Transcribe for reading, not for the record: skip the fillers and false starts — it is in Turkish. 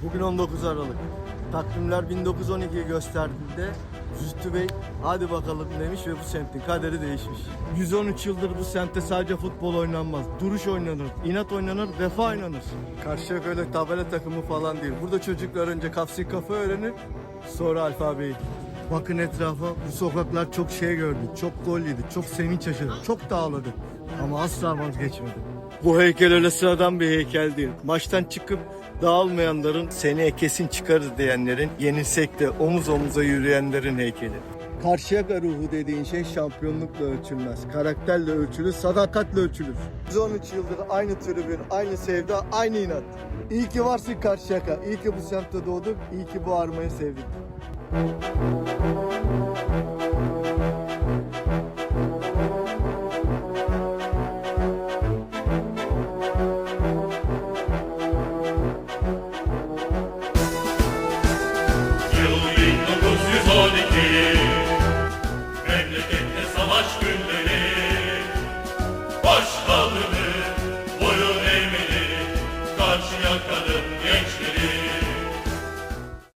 Bugün 19 Aralık. Takvimler 1912'yi gösterdiğinde Zühtü Bey hadi bakalım demiş ve bu semtin kaderi değişmiş. 113 yıldır bu semtte sadece futbol oynanmaz. Duruş oynanır, inat oynanır, vefa oynanır. Karşıya böyle tabela takımı falan değil. Burada çocuklar önce kafsi kafa öğrenir, sonra alfabeyi. Bakın etrafa, bu sokaklar çok şey gördü, çok gol yedi, çok sevinç yaşadı, çok dağladı. Ama asla vazgeçmedi. Bu heykel öyle sıradan bir heykel değil. Maçtan çıkıp dağılmayanların, seneye kesin çıkarız diyenlerin, yenilsek de omuz omuza yürüyenlerin heykeli. Karşıyaka ruhu dediğin şey şampiyonlukla ölçülmez. Karakterle ölçülür, sadakatle ölçülür. 113 yıldır aynı tribün, aynı sevda, aynı inat. İyi ki varsın Karşıyaka, iyi ki bu semtte doğduk, iyi ki bu armayı sevdik. Yıl 1912, memlekette savaş günleri, baş kaldırdı, boyun eğmedi, Karşıyaka'nın